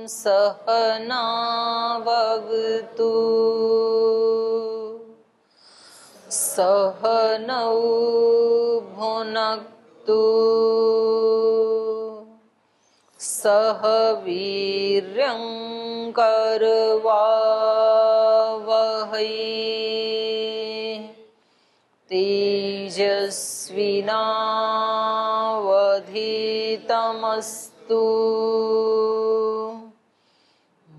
सहनावतु सहनौ भुनक्तु सह वीर्यं करवावहै तेजस्विनावधीतमस्तु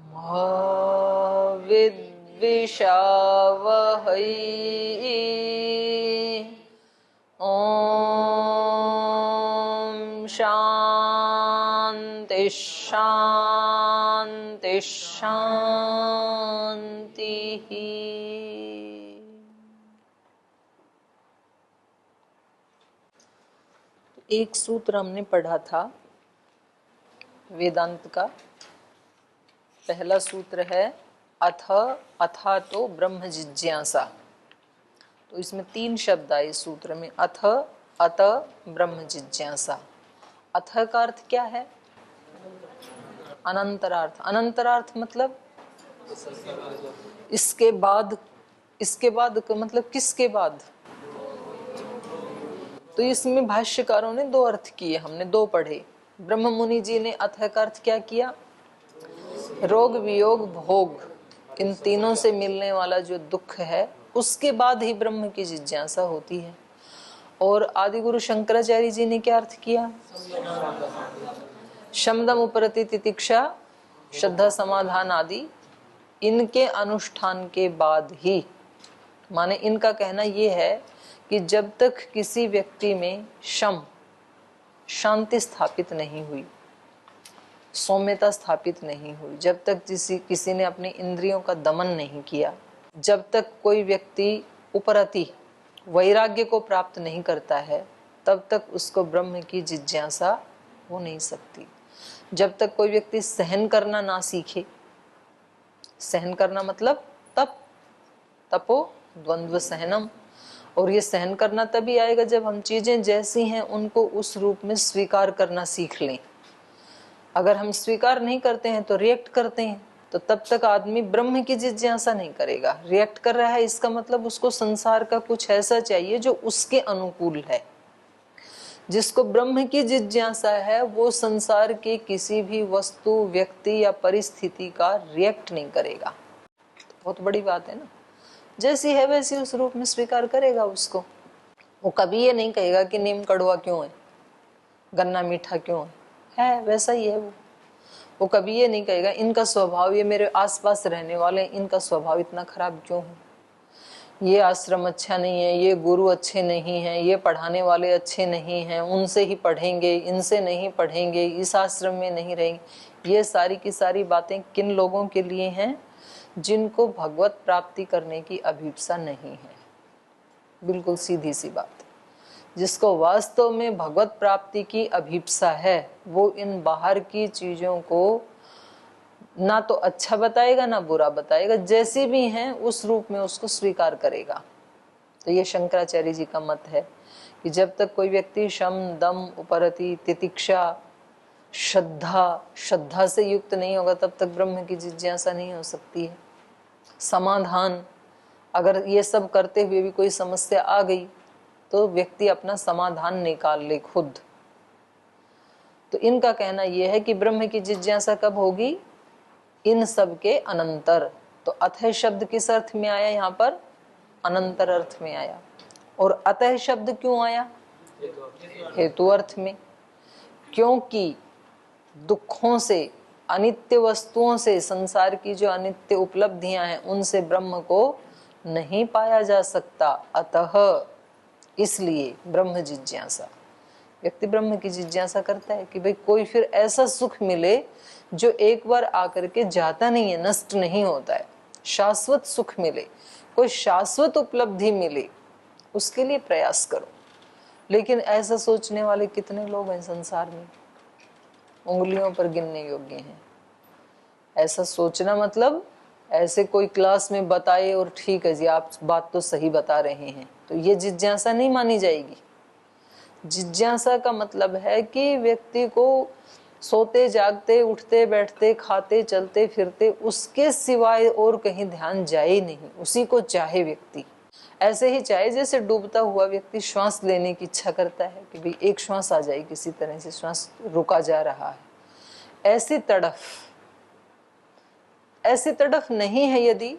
मा विद्विषावहै। ओम शांति शांति शांति। एक सूत्र हमने पढ़ा था वेदांत का। पहला सूत्र है अथ अथा तो ब्रह्म जिज्ञासा। तो इसमें 3 शब्द आए सूत्र में, अथ अत ब्रह्म जिज्ञासा। अथ का अर्थ क्या है? अनंतरार्थ। अनंतरार्थ मतलब इसके बाद। इसके बाद का मतलब किसके बाद? तो इसमें भाष्यकारों ने 2 अर्थ किए, हमने 2 पढ़े। ब्रह्म मुनि जी ने अथ का अर्थ क्या किया? रोग वियोग भोग, इन तीनों से मिलने वाला जो दुख है उसके बाद ही ब्रह्म की जिज्ञासा होती है। और आदि गुरु शंकराचार्य जी ने क्या अर्थ किया? शमदम उपरति तितिक्षा श्रद्धा समाधान आदि, इनके अनुष्ठान के बाद ही, माने इनका कहना ये है कि जब तक किसी व्यक्ति में शम शांति स्थापित नहीं हुई, सौम्यता स्थापित नहीं हुई, जब तक किसी ने अपनी इंद्रियों का दमन नहीं किया, जब तक कोई व्यक्ति उपरति वैराग्य को प्राप्त नहीं करता है, तब तक उसको ब्रह्म की जिज्ञासा हो नहीं सकती। जब तक कोई व्यक्ति सहन करना ना सीखे, सहन करना मतलब तप, तपो द्वंद्व सहनम, और ये सहन करना तभी आएगा जब हम चीजें जैसी हैं उनको उस रूप में स्वीकार करना सीख लें। अगर हम स्वीकार नहीं करते हैं तो रिएक्ट करते हैं, तो तब तक आदमी ब्रह्म की जिज्ञासा नहीं करेगा। रिएक्ट कर रहा है इसका मतलब उसको संसार का कुछ ऐसा चाहिए जो उसके अनुकूल है। जिसको ब्रह्म की जिज्ञासा है वो संसार के किसी भी वस्तु, व्यक्ति या परिस्थिति का रिएक्ट नहीं करेगा। बहुत बड़ी बात है ना। जैसी है वैसी उस रूप में स्वीकार करेगा उसको। वो कभी ये नहीं कहेगा कि नीम कड़वा क्यों है, गन्ना मीठा क्यों है वैसा ही है वो कभी ये नहीं कहेगा इनका स्वभाव, ये मेरे आसपास रहने वाले इनका स्वभाव इतना खराब क्यों है, ये आश्रम अच्छा नहीं है, ये गुरु अच्छे नहीं हैं, ये पढ़ाने वाले अच्छे नहीं हैं, उनसे ही पढ़ेंगे, इनसे नहीं पढ़ेंगे, इस आश्रम में नहीं रहेंगे। ये सारी की सारी बातें किन लोगों के लिए हैं? जिनको भगवत प्राप्ति करने की अभिप्सा नहीं है। बिल्कुल सीधी सी बात। जिसको वास्तव में भगवत प्राप्ति की अभिप्सा है वो इन बाहर की चीजों को ना तो अच्छा बताएगा ना बुरा बताएगा, जैसी भी हैं उस रूप में उसको स्वीकार करेगा। तो ये शंकराचार्य जी का मत है कि जब तक कोई व्यक्ति शम दम उपरति तितिक्षा श्रद्धा से युक्त नहीं होगा तब तक ब्रह्म की जिज्ञासा नहीं हो सकती है। समाधान, अगर ये सब करते हुए भी कोई समस्या आ गई तो व्यक्ति अपना समाधान निकाल ले खुद। तो इनका कहना यह है कि ब्रह्म की जिज्ञासा कब होगी? इन सब के अनंतर। तो अतः शब्द किस अर्थ में आया? यहाँ पर अनंतर अर्थ में आया। और अतः शब्द क्यों आया? हेतु अर्थ में। क्योंकि दुखों से, अनित्य वस्तुओं से, संसार की जो अनित्य उपलब्धियां हैं उनसे ब्रह्म को नहीं पाया जा सकता। अतः इसलिए ब्रह्म जिज्ञासा, व्यक्ति ब्रह्म की जिज्ञासा करता है कि भाई कोई फिर ऐसा सुख मिले जो एक बार आकर के जाता नहीं है, नष्ट नहीं होता है, शाश्वत सुख मिले, कोई शाश्वत उपलब्धि मिले, उसके लिए प्रयास करो। लेकिन ऐसा सोचने वाले कितने लोग हैं संसार में? उंगलियों पर गिनने योग्य हैं। ऐसा सोचना मतलब ऐसे कोई क्लास में बताए और ठीक है जी आप बात तो सही बता रहे हैं, तो ये जिज्ञासा नहीं मानी जाएगी। जिज्ञासा का मतलब है कि व्यक्ति को सोते जागते उठते बैठते खाते चलते फिरते उसके सिवाय और कहीं ध्यान जाए नहीं, उसी को चाहे व्यक्ति। ऐसे ही चाहे जैसे डूबता हुआ व्यक्ति श्वास लेने की इच्छा करता है कि भाई एक श्वास आ जाए, किसी तरह से श्वास रुका जा रहा है, ऐसी तड़फ नहीं है यदि,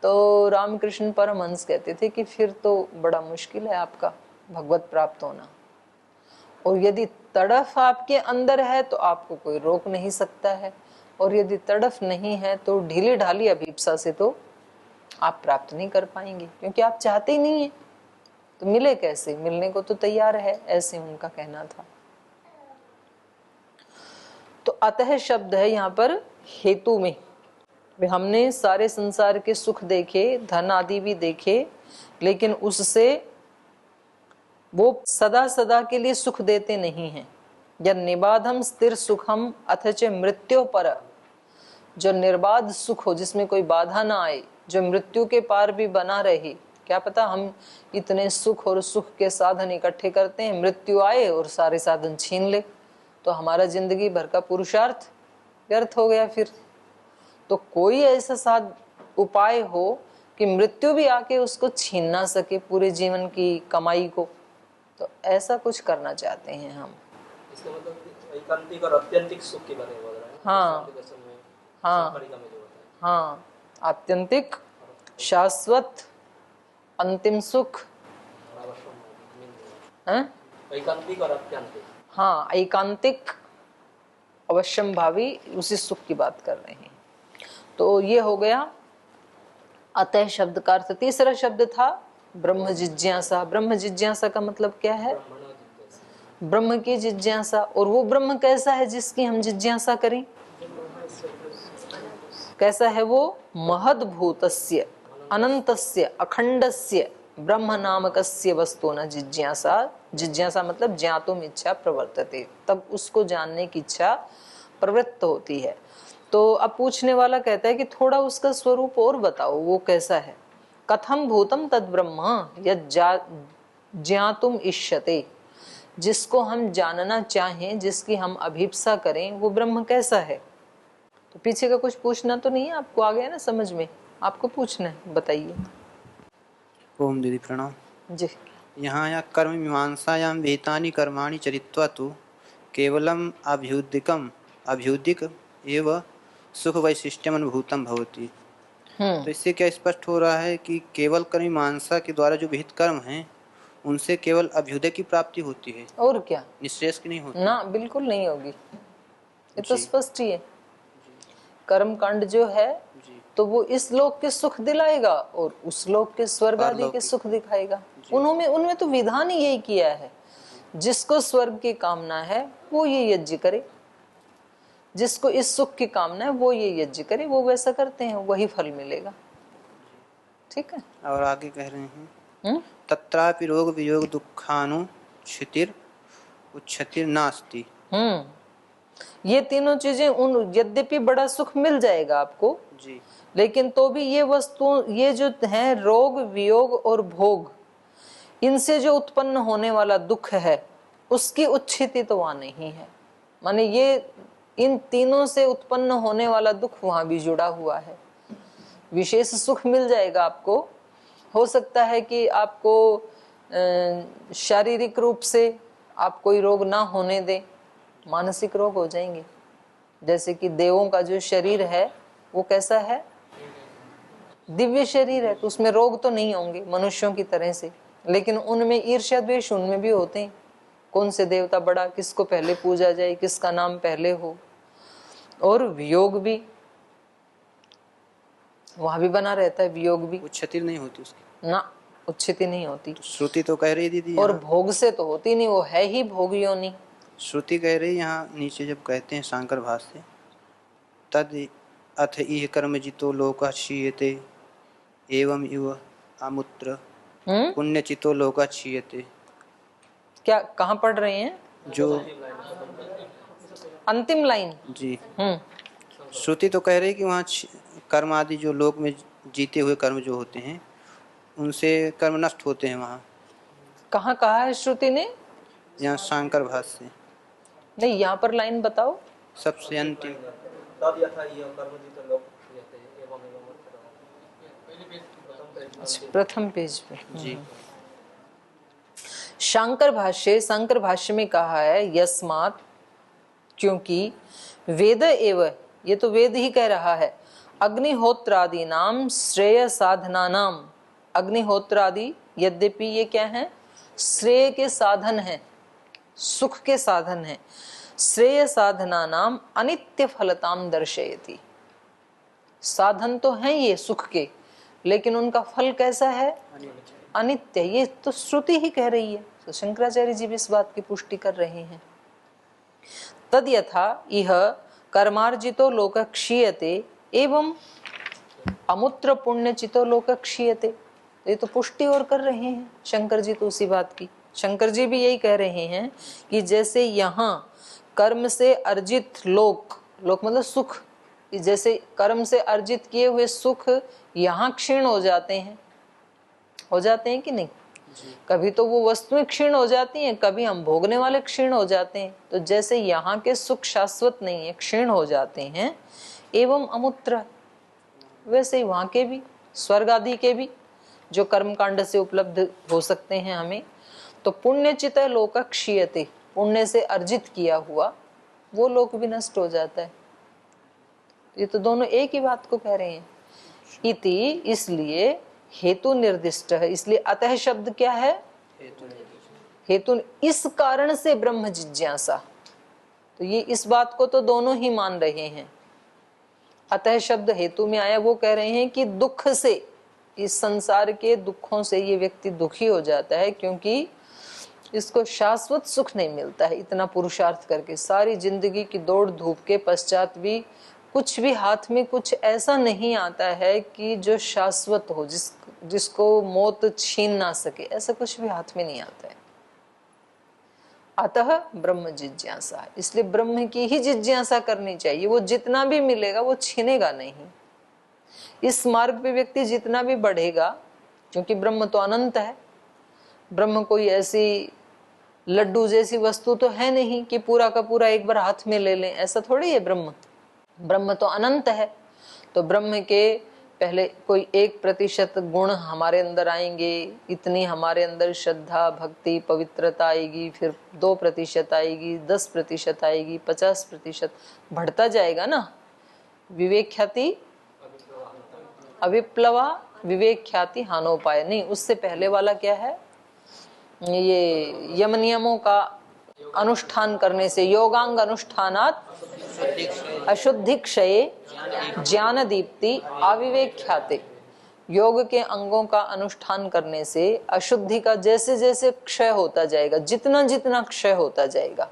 तो रामकृष्ण परमहंस कहते थे कि फिर तो बड़ा मुश्किल है आपका भगवत प्राप्त होना। और यदि तड़फ आपके अंदर है तो आपको कोई रोक नहीं सकता है, और यदि तड़फ नहीं है तो ढीली ढाली अभिप्सा से तो आप प्राप्त नहीं कर पाएंगे, क्योंकि आप चाहते ही नहीं है तो मिले कैसे, मिलने को तो तैयार है, ऐसे उनका कहना था। तो अतः शब्द है यहाँ पर हेतु में। हमने सारे संसार के सुख देखे, धन आदि भी देखे, लेकिन उससे वो सदा सदा के लिए सुख देते नहीं हैं। यद निबाधम स्थिर सुखम अथच मृत्यु पर, जो निर्बाध सुख हो जिसमें कोई बाधा ना आए, जो मृत्यु के पार भी बना रहे। क्या पता हम इतने सुख और सुख के साधन इकट्ठे करते हैं, मृत्यु आए और सारे साधन छीन ले, तो हमारा जिंदगी भर का पुरुषार्थ व्यर्थ हो गया। फिर तो कोई ऐसा उपाय हो कि मृत्यु भी आके उसको छीन ना सके पूरे जीवन की कमाई को, तो ऐसा कुछ करना चाहते हैं हम। इसका मतलब एकांतिक और आत्यंतिक सुख के बारे में बोल रहा है। हाँ हाँ, आत्यंतिक शाश्वत अंतिम सुख, एकांतिक और आत्यंतिक। हाँ, एकांतिक अवश्यम भावी, उसी सुख की बात कर रहे हैं। तो ये हो गया अतः शब्द का अर्थ। तीसरा शब्द था ब्रह्म जिज्ञासा। ब्रह्म जिज्ञासा का मतलब क्या है? ब्रह्म की जिज्ञासा। और वो ब्रह्म कैसा है जिसकी हम जिज्ञासा करें? कैसा है वो? महद्भूतस्य अनंतस्य अखंडस्य ब्रह्म नामकस्य वस्तुना जिज्ञासा। जिज्ञासा मतलब ज्ञातुम इच्छा प्रवर्तते, तब उसको जानने की इच्छा प्रवृत्त होती है। तो अब पूछने वाला कहता है कि थोड़ा उसका स्वरूप और बताओ, वो कैसा है? कथम भूतम तद ब्रह्म यद ज्ञातुम इष्यते, जिसको हम जानना चाहें, जिसकी हम अभिप्सा करें, वो ब्रह्म कैसा है? तो पीछे का कुछ पूछना तो नहीं है आपको? आ गया ना समझ में? आपको पूछना है, बताइए। ओम दीदी प्रणाम जी। यहाँ या कर्म मीमांसायां वेतानि कर्माणि चरित्वा तु केवलम अभ्युदिक एवं सुख वैशिष्ट्यम अनुभूतम भवति। तो इससे क्या स्पष्ट हो रहा है कि केवल कर्म मीमांसा के द्वारा जो विहित कर्म हैं उनसे केवल अभ्युदय की प्राप्ति होती है, और क्या? निश्रेष की नहीं होती ना, बिल्कुल नहीं होगी। ये तो स्पष्ट ही है। कर्म कांड जो है तो वो इस लोक के सुख दिलाएगा और उस लोक के स्वर्ग आदि के सुख दिखाएगा। उनमें तो विधान ही यही किया है, जिसको स्वर्ग की कामना है वो ये यज्ञ करे, जिसको इस सुख की कामना है वो ये यज्ञ करे, वो वैसा करते हैं, वही फल मिलेगा। ठीक है। और आगे कह रहे हैं तत्रापि रोग वियोग दुखानुच्छितिर उच्छितिर नास्ति। ये तीनों चीजें यद्यपि बड़ा सुख मिल जाएगा आपको जी, लेकिन तो भी ये वस्तु, ये जो है रोग वियोग और भोग, इनसे जो उत्पन्न होने वाला दुख है उसकी उच्छिति तो वहां नहीं है। माने ये इन तीनों से उत्पन्न होने वाला दुख वहां भी जुड़ा हुआ है। विशेष सुख मिल जाएगा आपको। हो सकता है कि आपको शारीरिक रूप से आप कोई रोग ना होने दें, मानसिक रोग हो जाएंगे। जैसे कि देवों का जो शरीर है वो कैसा है? दिव्य शरीर है, तो उसमें रोग तो नहीं होंगे मनुष्यों की तरह से, लेकिन उनमें ईर्ष्या द्वेष उनमें भी होते हैं। कौन से देवता बड़ा, किसको पहले पूजा जाए, किसका नाम पहले हो। और वियोग भी वहां भी बना रहता है, वियोग भी। उच्छिति नहीं होती उसकी ना, उच्छिति नहीं होती। तो श्रुति तो कह रही दीदी, और भोग से तो होती नहीं, वो है ही भोग योनि। श्रुति कह रही यहाँ नीचे जब कहते हैं शांकर भाष्य, तद अथ इह कर्म जितो लोका क्षीयते एवं इव अमुत्र पुण्यचितो लोका क्षीयते। क्या कहाँ पढ़ रहे हैं? जो अंतिम लाइन जी। श्रुति तो कह रही कि वहाँ कर्म आदि जो लोक में जीते हुए कर्म जो होते हैं उनसे कर्म नष्ट होते हैं। वहाँ कहाँ कहा है श्रुति ने? यहाँ शांकर भाष्य। नहीं, यहाँ पर लाइन बताओ। सबसे अंतिम। तद यथा इह कर्मजित लोक क्रियते एवं एवं प्रथम पेज पे जी। शंकर भाष्य में कहा है यस्मात्, क्योंकि वेद एव, ये तो वेद ही कह रहा है, अग्निहोत्रादि नाम श्रेय साधना नाम, अग्निहोत्रादि यद्यपि ये क्या है, श्रेय के साधन है, सुख के साधन है, श्रेय साधना नाम अनित्य फलताम दर्शयति। साधन तो हैं ये सुख के, लेकिन उनका फल कैसा है, अनित्य। ये तो श्रुति ही कह रही है, तो शंकराचार्य जी भी इस बात की पुष्टि कर रहे हैं। तद यथा इह कर्मार्जितो लोक क्षीयते एवं अमूत्र पुण्यचितो लोक क्षीयते। ये तो पुष्टि और कर रहे हैं शंकर जी तो उसी बात की। शंकर जी भी यही कह रहे हैं कि जैसे यहाँ कर्म से अर्जित लोक, लोक मतलब सुख, जैसे कर्म से अर्जित किए हुए सुख यहाँ क्षीण हो जाते हैं, हो जाते हैं कि नहीं? कभी तो वो वस्तुएं क्षीण हो जाती हैं, कभी हम भोगने वाले क्षीण हो जाते हैं। तो जैसे यहाँ के सुख शाश्वत नहीं है, क्षीण हो जाते हैं, एवं अमूत्र, वैसे ही वहां के भी, स्वर्ग आदि के भी जो कर्म कांड से उपलब्ध हो सकते हैं हमें, तो पुण्यचित लोक क्षीयते, पुण्य से अर्जित किया हुआ वो लोक भी नष्ट हो जाता है। ये तो दोनों एक ही बात को कह रहे हैं। इति, इसलिए हेतु निर्दिष्ट है, इसलिए अतः शब्द क्या है, हेतु, इस कारण से ब्रह्म जिज्ञासा। तो ये इस बात को तो दोनों ही मान रहे हैं। अतः शब्द हेतु में आया, वो कह रहे हैं कि दुख से, इस संसार के दुखों से ये व्यक्ति दुखी हो जाता है, क्योंकि इसको शाश्वत सुख नहीं मिलता है। इतना पुरुषार्थ करके सारी जिंदगी की दौड़ धूप के पश्चात भी कुछ भी हाथ में कुछ ऐसा नहीं आता है कि जो शाश्वत हो, जिसको मौत छीन ना सके, ऐसा कुछ भी हाथ में नहीं आता है। अतः ब्रह्म जिज्ञासा, इसलिए ब्रह्म की ही जिज्ञासा करनी चाहिए। वो जितना भी मिलेगा वो छीनेगा नहीं। इस मार्ग पे व्यक्ति जितना भी बढ़ेगा, क्योंकि ब्रह्म तो अनंत है, ब्रह्म कोई ऐसी लड्डू जैसी वस्तु तो है नहीं कि पूरा का पूरा एक बार हाथ में ले लें, ऐसा थोड़ी है ब्रह्म। ब्रह्म तो अनंत है। तो ब्रह्म के पहले कोई 1% गुण हमारे अंदर आएंगे, इतनी हमारे अंदर श्रद्धा भक्ति पवित्रता आएगी, फिर 2% आएगी, 10% आएगी, 50%, बढ़ता जाएगा ना। विवेक ख्याति अविप्लवा विवेक ख्याति हानोपाय, नहीं, उससे पहले वाला क्या है, ये यम नियमों का अनुष्ठान करने से, योगांग अनुष्ठानात अशुद्धि क्षये ज्ञान दीप्ति अविवेक ख्याते। योग के अंगों का अनुष्ठान करने से अशुद्धि का जैसे जैसे क्षय होता जाएगा, जितना जितना क्षय होता जाएगा।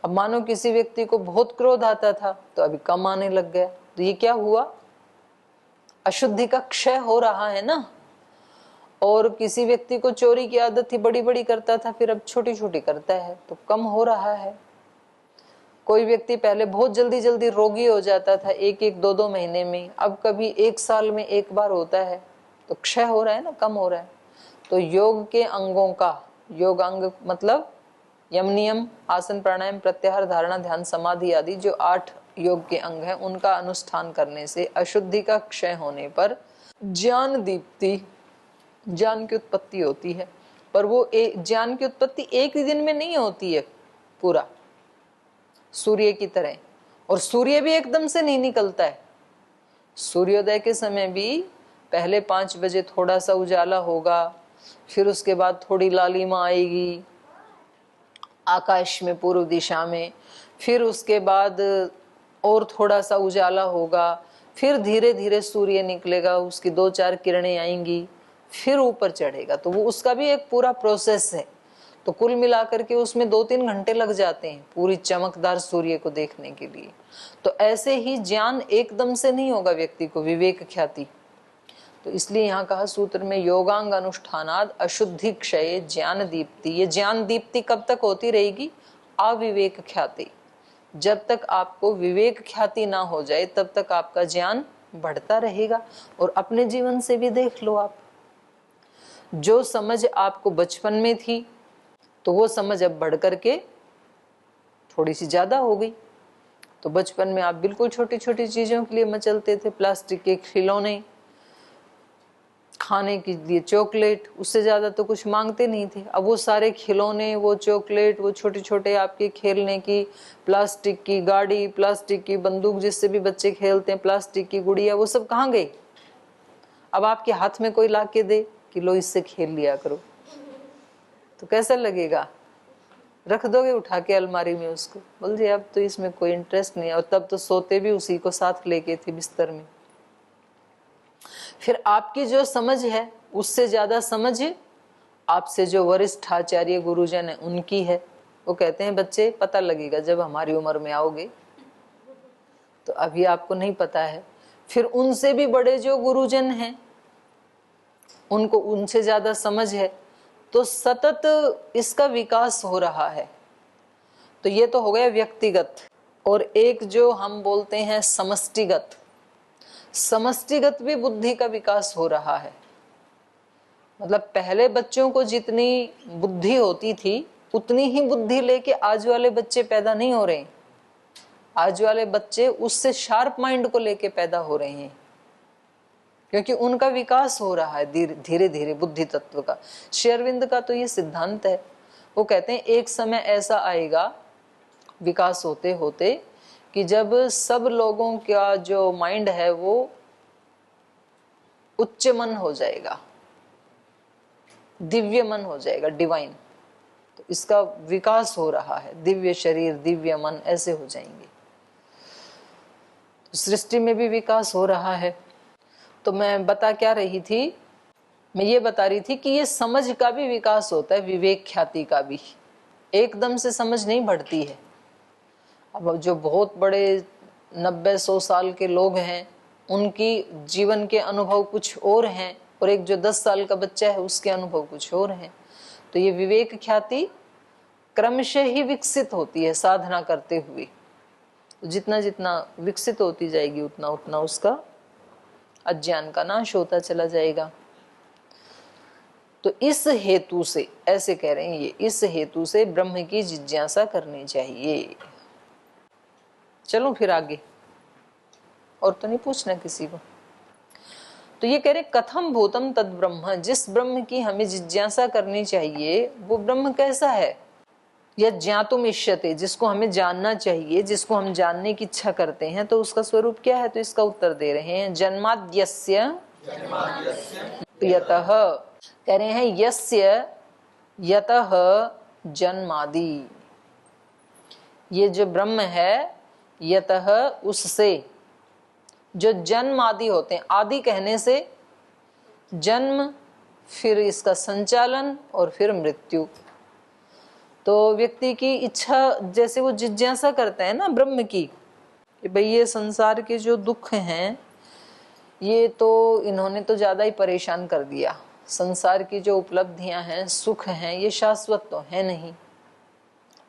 अब मानो किसी व्यक्ति को बहुत क्रोध आता था तो अभी कम आने लग गया, तो ये क्या हुआ, अशुद्धि का क्षय हो रहा है ना। और किसी व्यक्ति को चोरी की आदत थी, बड़ी बड़ी करता था, फिर अब छोटी छोटी करता है, तो कम हो रहा है। कोई व्यक्ति पहले बहुत जल्दी जल्दी रोगी हो जाता था, 1-2 महीने में, अब कभी 1 साल में एक बार होता है, तो क्षय हो रहा है ना, कम हो रहा है। तो योग के अंगों का, योगांग मतलब यम नियम, आसन प्राणायाम प्रत्याहार धारणा ध्यान समाधि आदि जो 8 योग के अंग हैं, उनका अनुष्ठान करने से अशुद्धि का क्षय होने पर ज्ञान दीप्ति, ज्ञान की उत्पत्ति होती है। पर वो ज्ञान की उत्पत्ति एक ही दिन में नहीं होती है पूरा, सूर्य की तरह। और सूर्य भी एकदम से नहीं निकलता है। सूर्योदय के समय भी पहले 5 बजे थोड़ा सा उजाला होगा, फिर उसके बाद थोड़ी लालिमा आएगी आकाश में पूर्व दिशा में, फिर उसके बाद और थोड़ा सा उजाला होगा, फिर धीरे धीरे सूर्य निकलेगा, उसकी 2-4 किरणें आएंगी, फिर ऊपर चढ़ेगा। तो वो उसका भी एक पूरा प्रोसेस है। तो कुल मिलाकर के उसमें 2-3 घंटे लग जाते हैं पूरी चमकदार सूर्य को देखने के लिए। तो ऐसे ही ज्ञान एकदम से नहीं होगा व्यक्ति को, विवेक ख्याति। तो इसलिए यहाँ कहा सूत्र में योगांग अनुष्ठानाद अशुद्धि क्षय ज्ञान दीप्ति। ये ज्ञान दीप्ति कब तक होती रहेगी, अविवेक ख्याति। जब तक आपको विवेक ख्याति ना हो जाए तब तक आपका ज्ञान बढ़ता रहेगा। और अपने जीवन से भी देख लो आप, जो समझ आपको बचपन में थी तो वो समझ अब बढ़ करके थोड़ी सी ज्यादा हो गई। तो बचपन में आप बिल्कुल छोटी छोटी चीजों के लिए मचलते थे, प्लास्टिक के खिलौने, खाने के लिए चॉकलेट, उससे ज्यादा तो कुछ मांगते नहीं थे। अब वो सारे खिलौने, वो चॉकलेट, वो छोटे छोटे आपके खेलने की, प्लास्टिक की गाड़ी, प्लास्टिक की बंदूक जिससे भी बच्चे खेलते हैं, प्लास्टिक की गुड़िया, वो सब कहाँ गई? अब आपके हाथ में कोई ला के दे कि लो इससे खेल लिया करो, तो कैसा लगेगा? रख दोगे उठा के अलमारी में उसको? बोल जी अब तो इसमें कोई इंटरेस्ट नहीं है। और तब तो सोते भी उसी को साथ लेके थे बिस्तर में। फिर आपकी जो समझ है उससे ज्यादा समझ आपसे जो वरिष्ठ आचार्य गुरुजन है उनकी है। वो कहते हैं बच्चे पता लगेगा जब हमारी उम्र में आओगे, तो अभी आपको नहीं पता है। फिर उनसे भी बड़े जो गुरुजन हैं उनको उनसे ज्यादा समझ है, तो सतत इसका विकास हो रहा है। तो ये तो हो गया व्यक्तिगत। और एक जो हम बोलते हैं समष्टिगत, समष्टिगत भी बुद्धि का विकास हो रहा है। मतलब पहले बच्चों को जितनी बुद्धि होती थी उतनी ही बुद्धि लेके आज वाले बच्चे पैदा नहीं हो रहे हैं। आज वाले बच्चे उससे शार्प माइंड को लेके पैदा हो रहे हैं, क्योंकि उनका विकास हो रहा है धीरे धीरे बुद्धि तत्व का। श्री अरविंद का तो ये सिद्धांत है। वो कहते हैं एक समय ऐसा आएगा विकास होते होते कि जब सब लोगों का जो माइंड है वो उच्च मन हो जाएगा, दिव्य मन हो जाएगा, डिवाइन। तो इसका विकास हो रहा है, दिव्य शरीर, दिव्य मन ऐसे हो जाएंगे। तो सृष्टि में भी विकास हो रहा है। तो मैं बता क्या रही थी? मैं ये बता रही थी कि ये समझ का भी विकास होता है, विवेक ख्याति का भी। एकदम से समझ नहीं बढ़ती है। अब जो बहुत बड़े 90-100 साल के लोग हैं उनकी जीवन के अनुभव कुछ और हैं, और एक जो 10 साल का बच्चा है उसके अनुभव कुछ और हैं। तो ये विवेक ख्याति क्रमशः ही विकसित होती है साधना करते हुए। तो जितना जितना विकसित होती जाएगी उतना उतना उसका अज्ञान का नाश होता चला जाएगा। तो इस हेतु से ऐसे कह रहे हैं ये, इस हेतु से ब्रह्म की जिज्ञासा करनी चाहिए। चलो फिर आगे, और तो नहीं पूछना किसी को। तो ये कह रहे कथम भूतम तद ब्रह्म, जिस ब्रह्म की हमें जिज्ञासा करनी चाहिए वो ब्रह्म कैसा है? या ज्ञातुम इष्यते, जिसको हमें जानना चाहिए, जिसको हम जानने की इच्छा करते हैं, तो उसका स्वरूप क्या है? तो इसका उत्तर दे रहे हैं जन्माद्यस्य यतः, कह रहे हैं यस्य यतः जन्मादि। ये जो ब्रह्म है यतः उससे, जो जन्म आदि होते हैं, आदि कहने से जन्म, फिर इसका संचालन और फिर मृत्यु। तो व्यक्ति की इच्छा, जैसे वो जिज्ञासा करता है ना ब्रह्म की, कि भाई ये संसार के जो दुख हैं ये तो इन्होंने तो ज्यादा ही परेशान कर दिया। संसार की जो उपलब्धियां हैं, सुख हैं, ये शाश्वत तो है नहीं।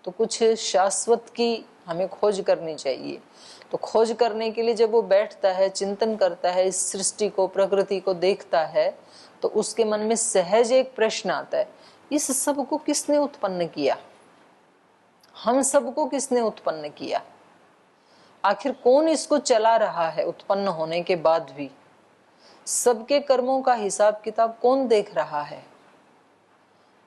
तो कुछ शाश्वत की हमें खोज करनी चाहिए। तो खोज करने के लिए जब वो बैठता है, चिंतन करता है, इस सृष्टि को, प्रकृति को देखता है, तो उसके मन में सहज एक प्रश्न आता है, इस सब को किसने उत्पन्न किया? हम सबको किसने उत्पन्न किया? आखिर कौन इसको चला रहा है? उत्पन्न होने के बाद भी सबके कर्मों का हिसाब किताब कौन देख रहा है?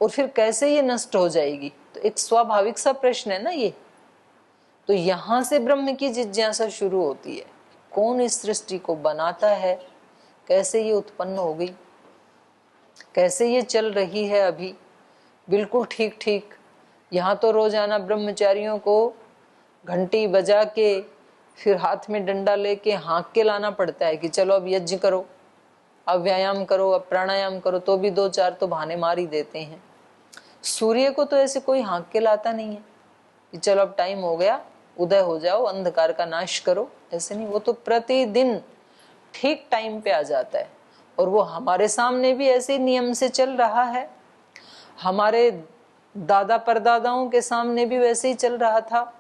और फिर कैसे ये नष्ट हो जाएगी? तो एक स्वाभाविक सा प्रश्न है ना ये। तो यहां से ब्रह्म की जिज्ञासा शुरू होती है। कौन इस सृष्टि को बनाता है? कैसे ये उत्पन्न हो गई? कैसे ये चल रही है अभी बिल्कुल ठीक ठीक? यहाँ तो रोजाना ब्रह्मचारियों को घंटी बजा के, फिर हाथ में डंडा लेके हाँक के लाना पड़ता है कि चलो अब यज्ञ करो, अब व्यायाम करो, अब प्राणायाम करो, तो भी 2-4 तो बहाने मार ही देते हैं। सूर्य को तो ऐसे कोई हाँक के लाता नहीं है कि चलो अब टाइम हो गया, उदय हो जाओ, अंधकार का नाश करो, ऐसे नहीं। वो तो प्रतिदिन ठीक टाइम पे आ जाता है। और वो हमारे सामने भी ऐसे नियम से चल रहा है। हमारे दादा परदादाओं के सामने भी वैसे ही चल रहा था,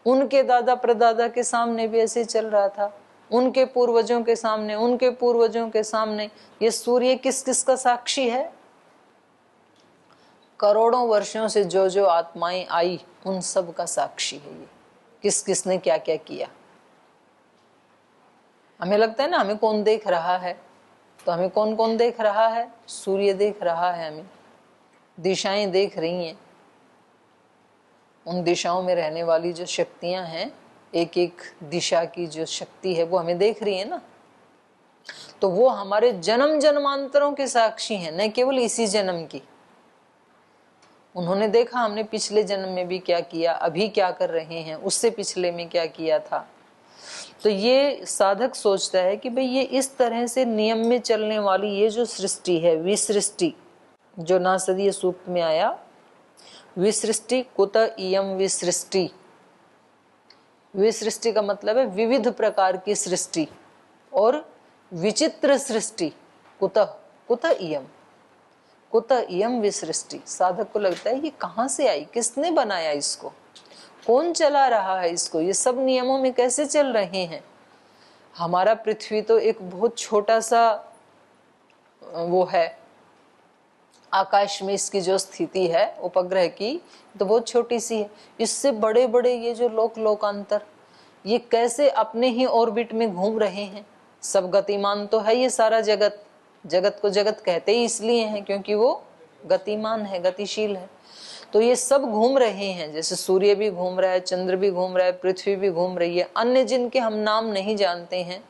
उनके दादा परदादा के सामने भी ऐसे ही चल रहा था, उनके पूर्वजों के सामने, उनके पूर्वजों के सामने। ये सूर्य किस किस का साक्षी है? करोड़ों वर्षों से जो जो आत्माएं आई उन सब का साक्षी है ये, किस किसने क्या क्या किया। हमें लगता है ना हमें कौन देख रहा है, तो हमें कौन कौन देख रहा है? सूर्य देख रहा है, हमें दिशाएं देख रही हैं, उन दिशाओं में रहने वाली जो शक्तियां हैं, एक एक दिशा की जो शक्ति है वो हमें देख रही है ना। तो वो हमारे जन्म जन्मांतरों के साक्षी हैं, न केवल इसी जन्म की। उन्होंने देखा हमने पिछले जन्म में भी क्या किया, अभी क्या कर रहे हैं, उससे पिछले में क्या किया था। तो ये साधक सोचता है कि भाई ये इस तरह से नियम में चलने वाली ये जो सृष्टि है, विसृष्टि, जो नासदीय सूक्त में आया, विसृष्टि कुत इयम विसृष्टि। विसृष्टि का मतलब है विविध प्रकार की सृष्टि, और विचित्र सृष्टि कुतः, कुतः इयम, कुतः इयम विसृष्टि। साधक को लगता है ये कहाँ से आई, किसने बनाया इसको, कौन चला रहा है इसको, ये सब नियमों में कैसे चल रहे हैं। हमारा पृथ्वी तो एक बहुत छोटा सा वो है, आकाश में इसकी जो स्थिति है उपग्रह की तो बहुत छोटी सी है। इससे बड़े बड़े ये जो लोकांतर, ये कैसे अपने ही ऑर्बिट में घूम रहे हैं। सब गतिमान तो है ये सारा जगत, जगत को जगत कहते ही इसलिए हैं क्योंकि वो गतिमान है, गतिशील है। तो ये सब घूम रहे हैं, जैसे सूर्य भी घूम रहा है, चंद्र भी घूम रहा है, पृथ्वी भी घूम रही है, अन्य जिनके हम नाम नहीं जानते हैं,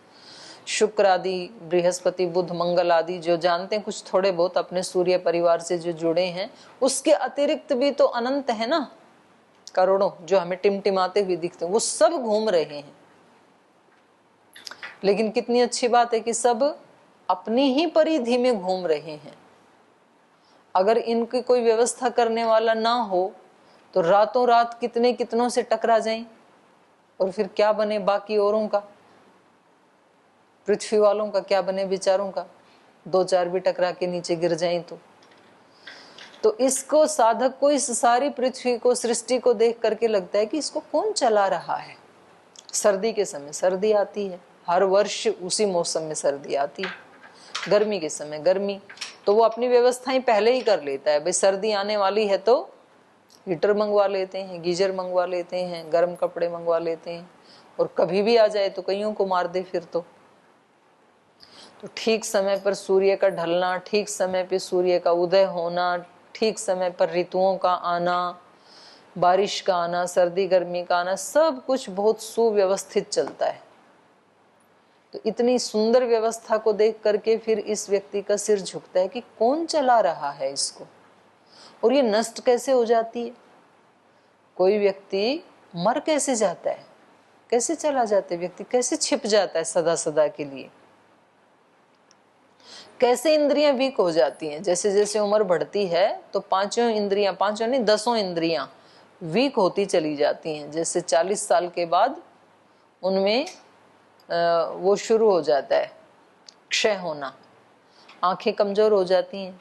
शुक्र आदि, बृहस्पति, बुध, मंगल आदि जो जानते हैं कुछ थोड़े बहुत अपने सूर्य परिवार से जो जुड़े हैं, उसके अतिरिक्त भी तो अनंत है ना, करोड़ों जो हमें टिमटिमाते हुए दिखते हैं, वो सब घूम रहे हैं। लेकिन कितनी अच्छी बात है कि सब अपनी ही परिधि में घूम रहे हैं। अगर इनकी कोई व्यवस्था करने वाला ना हो तो रातों रात कितने कितनों से टकरा जाएं, और फिर क्या बने बाकी औरों का, पृथ्वी वालों का क्या बने बेचारों का, दो चार भी टकरा के नीचे गिर जाएं तो इसको, साधक को इस सारी पृथ्वी को, सृष्टि को देख करके लगता है कि इसको कौन चला रहा है। सर्दी के समय सर्दी आती है, हर वर्ष उसी मौसम में सर्दी आती है, गर्मी के समय गर्मी, तो वो अपनी व्यवस्थाएं पहले ही कर लेता है। भाई सर्दी आने वाली है तो हीटर मंगवा लेते हैं, गीजर मंगवा लेते हैं, गर्म कपड़े मंगवा लेते हैं, और कभी भी आ जाए तो कईयों को मार दे फिर तो ठीक समय पर सूर्य का ढलना, ठीक समय पर सूर्य का उदय होना, ठीक समय पर ऋतुओं का आना, बारिश का आना, सर्दी गर्मी का आना, सब कुछ बहुत सुव्यवस्थित चलता है। तो इतनी सुंदर व्यवस्था को देख करके फिर इस व्यक्ति का सिर झुकता है कि कौन चला रहा है इसको, और ये नष्ट कैसे हो जाती है। कोई व्यक्ति मर कैसे जाता है, कैसे चला जाता है व्यक्ति, कैसे छिप जाता है सदा सदा के लिए, कैसे इंद्रियां वीक हो जाती हैं। जैसे जैसे उम्र बढ़ती है तो पांचों इंद्रियां, पांचों नहीं 10 इंद्रियां वीक होती चली जाती हैं। जैसे 40 साल के बाद उनमें वो शुरू हो जाता है क्षय होना, आंखें कमजोर हो जाती हैं,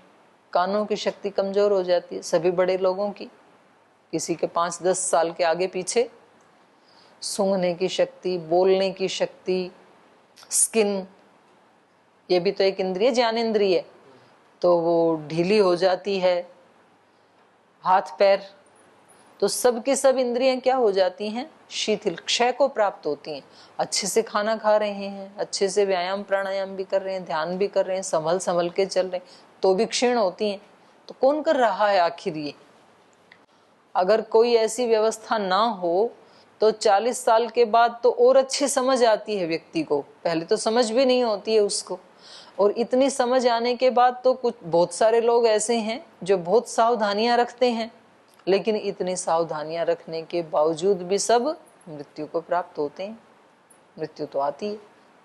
कानों की शक्ति कमजोर हो जाती है सभी बड़े लोगों की, किसी के 5-10 साल के आगे पीछे, सूंघने की शक्ति, बोलने की शक्ति, स्किन, ये भी तो एक इंद्रिय, ज्ञानेंद्रिय, तो वो ढीली हो जाती है, हाथ पैर, तो सब की सब इंद्रियां क्या हो जाती हैं, शिथिल, क्षय को प्राप्त होती हैं। अच्छे से खाना खा रहे हैं, अच्छे से व्यायाम प्राणायाम भी कर रहे हैं, ध्यान भी कर रहे हैं, संभल संभल के चल रहे हैं, तो भी क्षीण होती हैं। तो कौन कर रहा है आखिर ये। अगर कोई ऐसी व्यवस्था ना हो तो 40 साल के बाद तो और अच्छी समझ आती है व्यक्ति को, पहले तो समझ भी नहीं होती है उसको। और इतनी समझ आने के बाद तो कुछ बहुत सारे लोग ऐसे हैं जो बहुत सावधानियां रखते हैं, लेकिन इतनी सावधानियां रखने के बावजूद भी सब मृत्यु को प्राप्त होते हैं। मृत्यु तो आती है,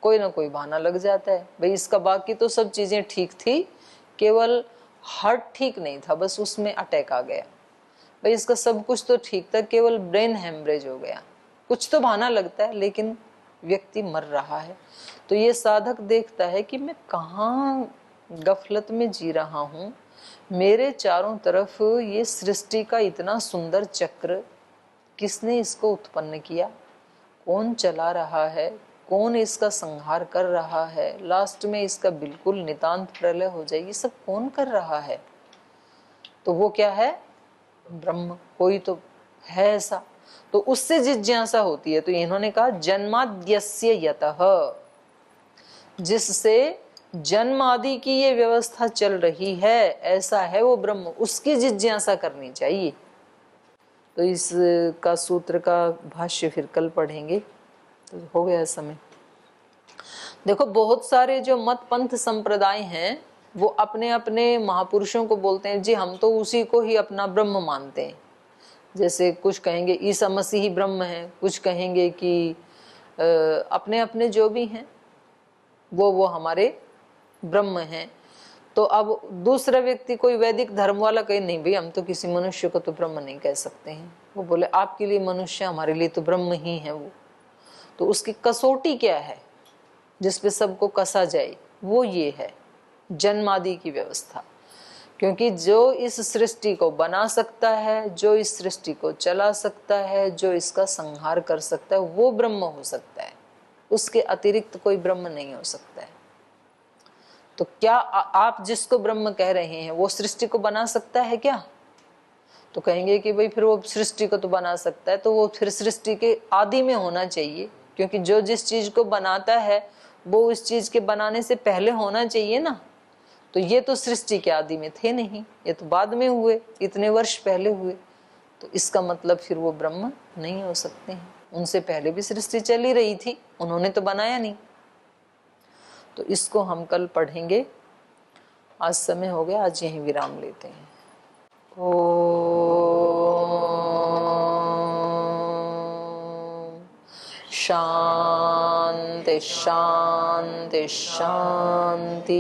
कोई ना कोई बहाना लग जाता है। भाई इसका बाकी तो सब चीजें ठीक थी, केवल हार्ट ठीक नहीं था, बस उसमें अटैक आ गया। भाई इसका सब कुछ तो ठीक था, केवल ब्रेन हेमरेज हो गया। कुछ तो बहाना लगता है, लेकिन व्यक्ति मर रहा है। तो ये साधक देखता है कि मैं कहाँ गफलत में जी रहा हूँ, मेरे चारों तरफ ये सृष्टि का इतना सुंदर चक्र, किसने इसको उत्पन्न किया, कौन चला रहा है, कौन इसका संहार कर रहा है, लास्ट में इसका बिल्कुल नितांत प्रलय हो जाए, ये सब कौन कर रहा है। तो वो क्या है? ब्रह्म। कोई तो है ऐसा, तो उससे जिज्ञासा होती है। तो इन्होंने कहा जन्माद्यस्य यतः, जिससे जन्म आदि की ये व्यवस्था चल रही है, ऐसा है वो ब्रह्म, उसकी जिज्ञासा करनी चाहिए। तो इसका सूत्र का भाष्य फिर कल पढ़ेंगे। तो हो गया समय। देखो बहुत सारे जो मत पंथ संप्रदाय हैं वो अपने अपने महापुरुषों को बोलते हैं जी हम तो उसी को ही अपना ब्रह्म मानते हैं। जैसे कुछ कहेंगे ईसा मसीह ही ब्रह्म है, कुछ कहेंगे कि अपने अपने जो भी हैं वो हमारे ब्रह्म हैं। तो अब दूसरा व्यक्ति कोई वैदिक धर्म वाला कहे नहीं भाई हम तो किसी मनुष्य को तो ब्रह्म नहीं कह सकते हैं। वो बोले आपके लिए मनुष्य, हमारे लिए तो ब्रह्म ही है वो। तो उसकी कसौटी क्या है जिसपे सबको कसा जाए? वो ये है जन्म आदि की व्यवस्था। क्योंकि जो इस सृष्टि को बना सकता है, जो इस सृष्टि को चला सकता है, जो इसका संहार कर सकता है, वो ब्रह्म हो सकता है। उसके अतिरिक्त कोई ब्रह्म नहीं हो सकता है। तो क्या आप जिसको ब्रह्म कह रहे हैं वो सृष्टि को बना सकता है क्या? तो कहेंगे कि भाई फिर वो सृष्टि को तो बना सकता है, तो वो फिर सृष्टि के आदि में होना चाहिए। क्योंकि जो जिस चीज को बनाता है वो उस चीज के बनाने से पहले होना चाहिए ना। तो ये तो सृष्टि के आदि में थे नहीं, ये तो बाद में हुए, इतने वर्ष पहले हुए। तो इसका मतलब फिर वो ब्रह्म नहीं हो सकते हैं। उनसे पहले भी सृष्टि चली रही थी, उन्होंने तो बनाया नहीं। तो इसको हम कल पढ़ेंगे। आज समय हो गया, आज यहीं विराम लेते हैं। ओम शांति शांति शांति।